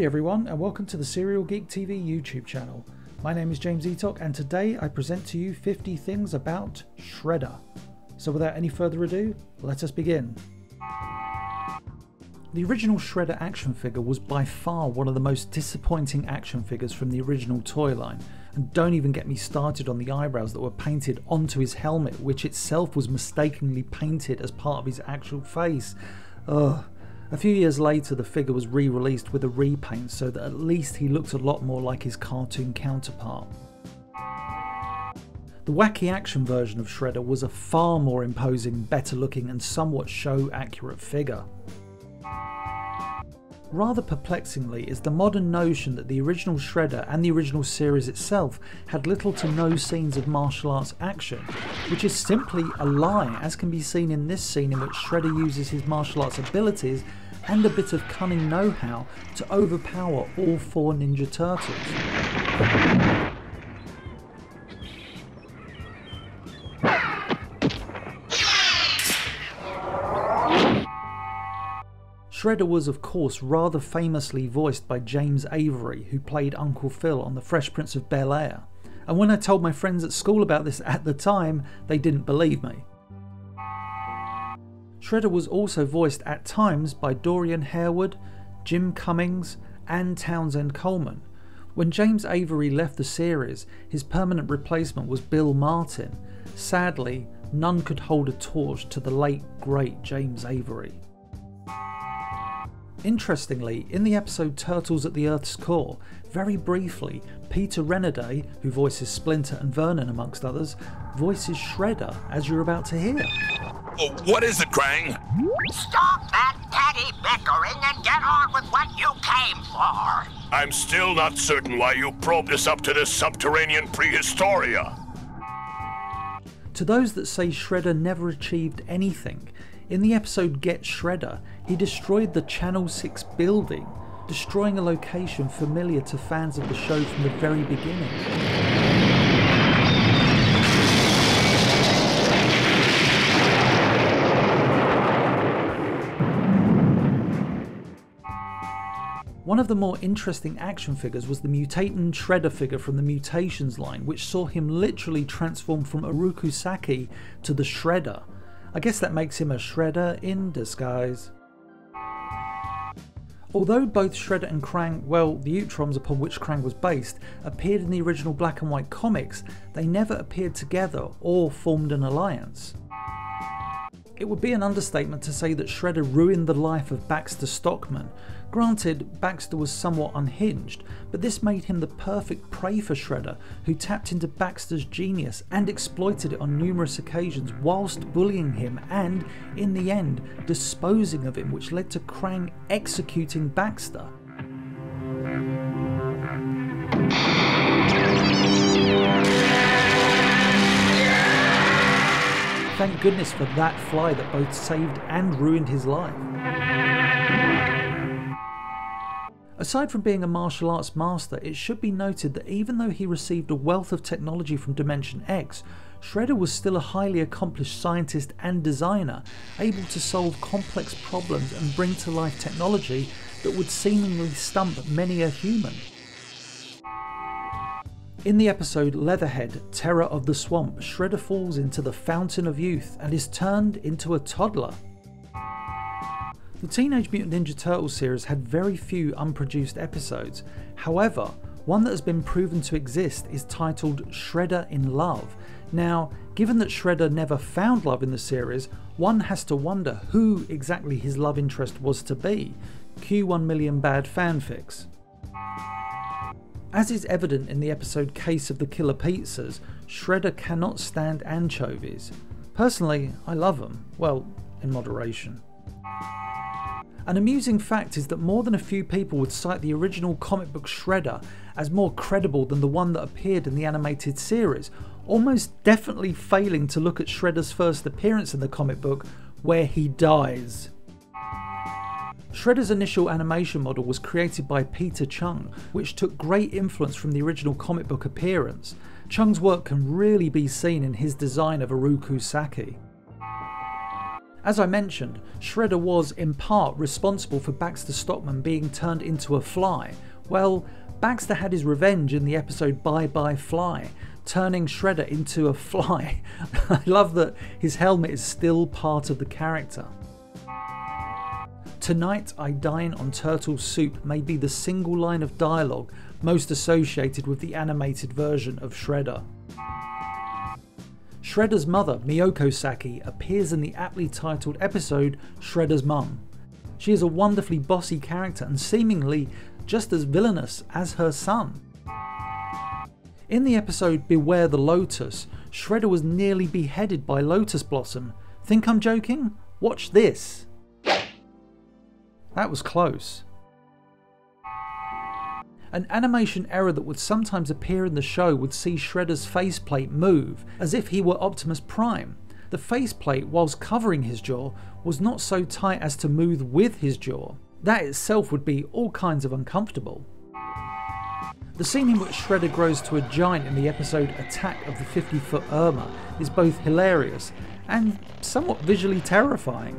Howdy everyone, and welcome to the Serial Geek TV YouTube channel. My name is James Eatock, and today I present to you 50 things about Shredder. So without any further ado, let us begin. The original Shredder action figure was by far one of the most disappointing action figures from the original toy line, and don't even get me started on the eyebrows that were painted onto his helmet, which itself was mistakenly painted as part of his actual face. Ugh. A few years later the figure was re-released with a repaint so that at least he looked a lot more like his cartoon counterpart. The wacky action version of Shredder was a far more imposing, better looking and somewhat show accurate figure. Rather perplexingly is the modern notion that the original Shredder and the original series itself had little to no scenes of martial arts action, which is simply a lie, as can be seen in this scene in which Shredder uses his martial arts abilities and a bit of cunning know-how to overpower all 4 Ninja Turtles. Shredder was of course rather famously voiced by James Avery, who played Uncle Phil on The Fresh Prince of Bel-Air, and when I told my friends at school about this at the time, they didn't believe me. Shredder was also voiced at times by Dorian Harewood, Jim Cummings and Townsend Coleman. When James Avery left the series, his permanent replacement was Bill Martin. Sadly, none could hold a torch to the late great James Avery. Interestingly, in the episode Turtles at the Earth's Core, very briefly, Peter Renaday, who voices Splinter and Vernon amongst others, voices Shredder, as you're about to hear. Oh, what is it, Krang? Stop that petty bickering and get on with what you came for! I'm still not certain why you probed us up to this subterranean prehistoria. To those that say Shredder never achieved anything, in the episode Get Shredder, he destroyed the Channel 6 building, destroying a location familiar to fans of the show from the very beginning. One of the more interesting action figures was the mutating Shredder figure from the Mutations line, which saw him literally transform from Uruku Saki to the Shredder. I guess that makes him a Shredder in disguise. Although both Shredder and Krang, well, the Utrons upon which Krang was based, appeared in the original black and white comics, they never appeared together or formed an alliance. It would be an understatement to say that Shredder ruined the life of Baxter Stockman. Granted, Baxter was somewhat unhinged, but this made him the perfect prey for Shredder, who tapped into Baxter's genius and exploited it on numerous occasions whilst bullying him and, in the end, disposing of him, which led to Krang executing Baxter. Thank goodness for that fly that both saved and ruined his life. Aside from being a martial arts master, it should be noted that even though he received a wealth of technology from Dimension X, Shredder was still a highly accomplished scientist and designer, able to solve complex problems and bring to life technology that would seemingly stump many a human. In the episode Leatherhead, Terror of the Swamp, Shredder falls into the Fountain of Youth and is turned into a toddler. The Teenage Mutant Ninja Turtles series had very few unproduced episodes. However, one that has been proven to exist is titled Shredder in Love. Now, given that Shredder never found love in the series, one has to wonder who exactly his love interest was to be. Cue 1 million bad fanfics. As is evident in the episode Case of the Killer Pizzas, Shredder cannot stand anchovies. Personally, I love them, well, in moderation. An amusing fact is that more than a few people would cite the original comic book Shredder as more credible than the one that appeared in the animated series, almost definitely failing to look at Shredder's first appearance in the comic book, where he dies. Shredder's initial animation model was created by Peter Chung, which took great influence from the original comic book appearance. Chung's work can really be seen in his design of Uruku Saki. As I mentioned, Shredder was in part responsible for Baxter Stockman being turned into a fly. Well, Baxter had his revenge in the episode Bye Bye Fly, turning Shredder into a fly. I love that his helmet is still part of the character. "Tonight I dine on turtle soup" may be the single line of dialogue most associated with the animated version of Shredder. Shredder's mother, Miyoko Saki, appears in the aptly titled episode Shredder's Mum. She is a wonderfully bossy character and seemingly just as villainous as her son. In the episode Beware the Lotus, Shredder was nearly beheaded by Lotus Blossom. Think I'm joking? Watch this. That was close. An animation error that would sometimes appear in the show would see Shredder's faceplate move, as if he were Optimus Prime. The faceplate, whilst covering his jaw, was not so tight as to move with his jaw. That itself would be all kinds of uncomfortable. The scene in which Shredder grows to a giant in the episode Attack of the 50-Foot Irma is both hilarious and somewhat visually terrifying.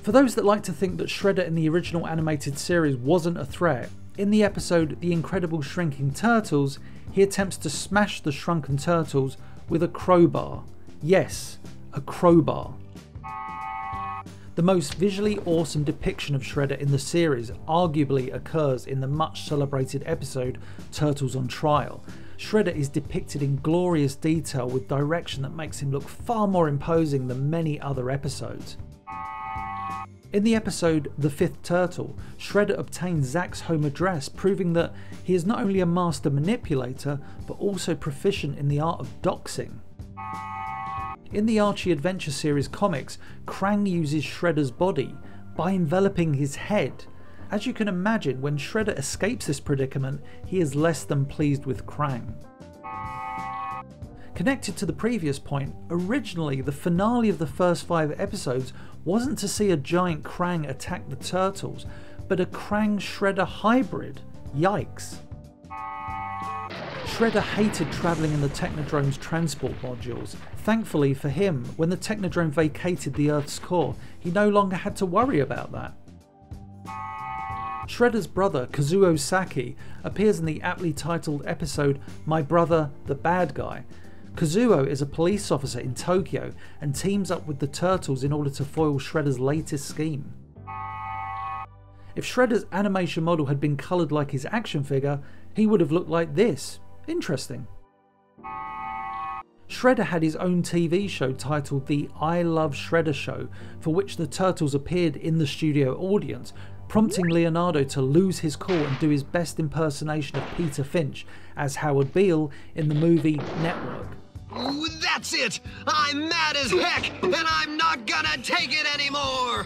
For those that like to think that Shredder in the original animated series wasn't a threat, in the episode The Incredible Shrinking Turtles, he attempts to smash the shrunken turtles with a crowbar. Yes, a crowbar. The most visually awesome depiction of Shredder in the series arguably occurs in the much celebrated episode Turtles on Trial. Shredder is depicted in glorious detail with direction that makes him look far more imposing than many other episodes. In the episode The Fifth Turtle, Shredder obtains Zack's home address, proving that he is not only a master manipulator, but also proficient in the art of doxing. In the Archie Adventure series comics, Krang uses Shredder's body by enveloping his head. As you can imagine, when Shredder escapes this predicament, he is less than pleased with Krang. Connected to the previous point, originally the finale of the first 5 episodes wasn't to see a giant Krang attack the Turtles, but a Krang-Shredder hybrid. Yikes. Shredder hated travelling in the Technodrome's transport modules. Thankfully for him, when the Technodrome vacated the Earth's core, he no longer had to worry about that. Shredder's brother, Kazuo Saki, appears in the aptly titled episode My Brother, the Bad Guy. Kazuo is a police officer in Tokyo and teams up with the Turtles in order to foil Shredder's latest scheme. If Shredder's animation model had been coloured like his action figure, he would have looked like this. Interesting. Shredder had his own TV show titled The I Love Shredder Show, for which the Turtles appeared in the studio audience, prompting Leonardo to lose his cool and do his best impersonation of Peter Finch as Howard Beale in the movie Network. That's it! I'm mad as heck, and I'm not gonna take it anymore!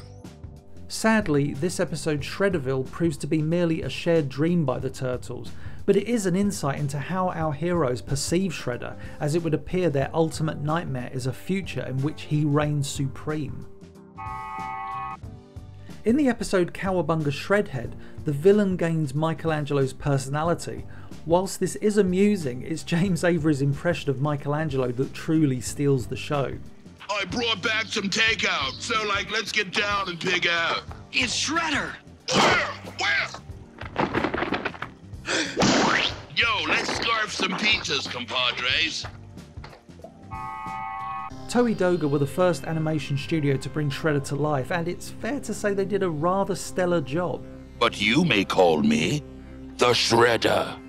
Sadly, this episode Shredderville proves to be merely a shared dream by the Turtles, but it is an insight into how our heroes perceive Shredder, as it would appear their ultimate nightmare is a future in which he reigns supreme. In the episode Cowabunga Shredhead, the villain gains Michelangelo's personality. Whilst this is amusing, it's James Avery's impression of Michelangelo that truly steals the show. I brought back some takeout, so let's get down and pig out. It's Shredder! Where? Yo, let's scarf some pizzas, compadres. Toei Doga were the first animation studio to bring Shredder to life, and it's fair to say they did a rather stellar job. But you may call me the Shredder.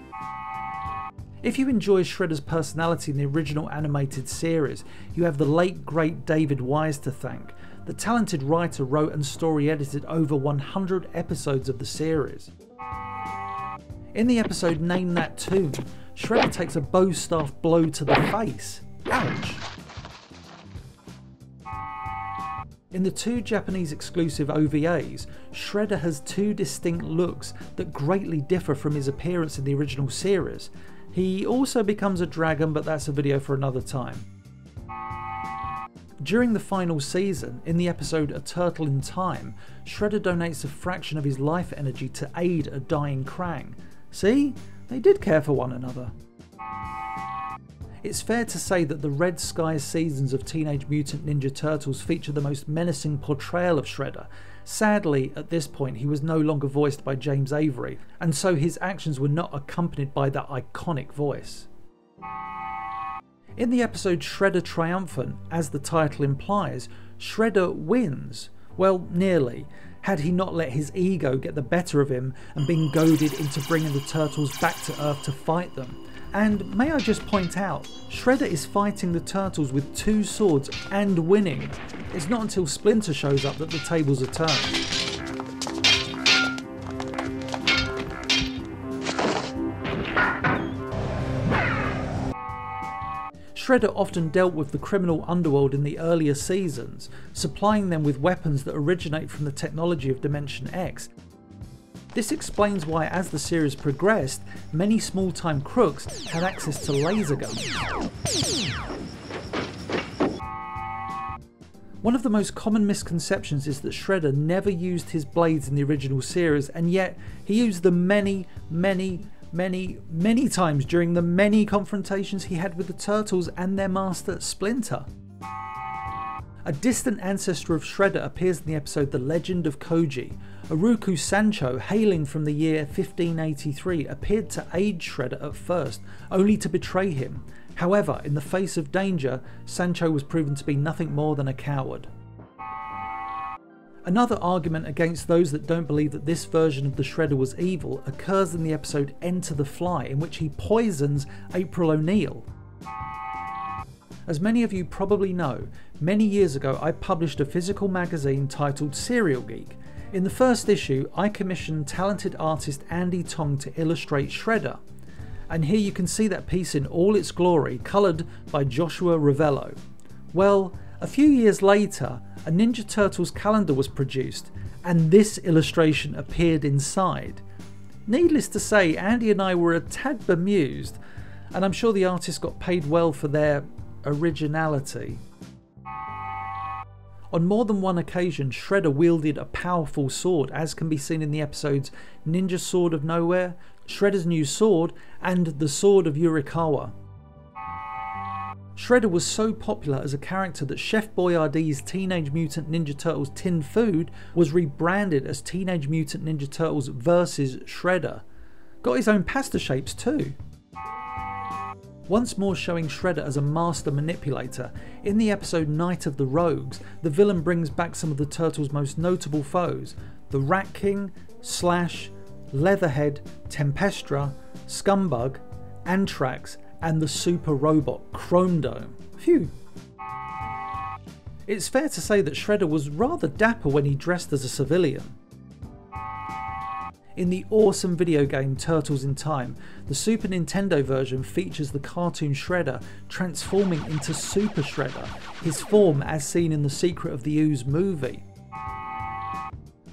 If you enjoy Shredder's personality in the original animated series, you have the late great David Wise to thank. The talented writer wrote and story edited over 100 episodes of the series. In the episode Name That Tune, Shredder takes a bow staff blow to the face. Ouch! In the 2 Japanese exclusive OVAs, Shredder has 2 distinct looks that greatly differ from his appearance in the original series. He also becomes a dragon, but that's a video for another time. During the final season, in the episode A Turtle in Time, Shredder donates a fraction of his life energy to aid a dying Krang. See, they did care for one another. It's fair to say that the Red Skies seasons of Teenage Mutant Ninja Turtles feature the most menacing portrayal of Shredder. Sadly, at this point he was no longer voiced by James Avery, and so his actions were not accompanied by that iconic voice. In the episode Shredder Triumphant, as the title implies, Shredder wins. Well, nearly, had he not let his ego get the better of him and been goaded into bringing the Turtles back to Earth to fight them. And may I just point out, Shredder is fighting the Turtles with 2 swords and winning. It's not until Splinter shows up that the tables are turned. Shredder often dealt with the criminal underworld in the earlier seasons, supplying them with weapons that originate from the technology of Dimension X. This explains why, as the series progressed, many small-time crooks had access to laser guns. One of the most common misconceptions is that Shredder never used his blades in the original series, and yet he used them many times during the many confrontations he had with the Turtles and their master Splinter. A distant ancestor of Shredder appears in the episode The Legend of Koji. Uruku Sancho, hailing from the year 1583, appeared to aid Shredder at first, only to betray him. However, in the face of danger, Sancho was proven to be nothing more than a coward. Another argument against those that don't believe that this version of the Shredder was evil occurs in the episode Enter the Fly, in which he poisons April O'Neil. As many of you probably know, many years ago I published a physical magazine titled Serial Geek. In the first issue, I commissioned talented artist Andy Tong to illustrate Shredder. And here you can see that piece in all its glory, coloured by Joshua Ravello. Well, a few years later, a Ninja Turtles calendar was produced, and this illustration appeared inside. Needless to say, Andy and I were a tad bemused, and I'm sure the artist got paid well for their originality. On more than one occasion, Shredder wielded a powerful sword, as can be seen in the episodes Ninja Sword of Nowhere, Shredder's New Sword, and The Sword of Yurikawa. Shredder was so popular as a character that Chef Boyardee's Teenage Mutant Ninja Turtles tin food was rebranded as Teenage Mutant Ninja Turtles vs. Shredder. Got his own pasta shapes too. Once more showing Shredder as a master manipulator, in the episode Night of the Rogues, the villain brings back some of the Turtles' most notable foes: the Rat King, Slash, Leatherhead, Tempestra, Scumbug, Anthrax, and the super robot Chrome Dome. Phew. It's fair to say that Shredder was rather dapper when he dressed as a civilian. In the awesome video game Turtles in Time, the Super Nintendo version features the cartoon Shredder transforming into Super Shredder, his form as seen in the Secret of the Ooze movie.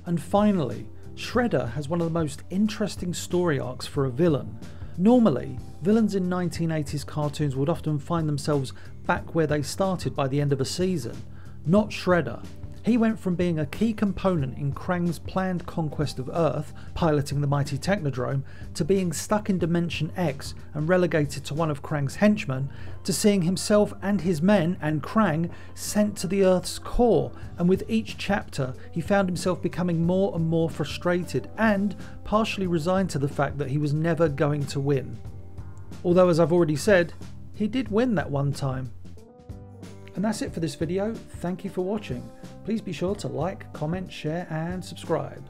And finally, Shredder has one of the most interesting story arcs for a villain. Normally, villains in 1980s cartoons would often find themselves back where they started by the end of a season. Not Shredder. He went from being a key component in Krang's planned conquest of Earth, piloting the mighty Technodrome, to being stuck in Dimension X and relegated to one of Krang's henchmen, to seeing himself and his men and Krang sent to the Earth's core, and with each chapter he found himself becoming more and more frustrated and partially resigned to the fact that he was never going to win. Although, as I've already said, he did win that one time. And that's it for this video. Thank you for watching. Please be sure to like, comment, share and subscribe.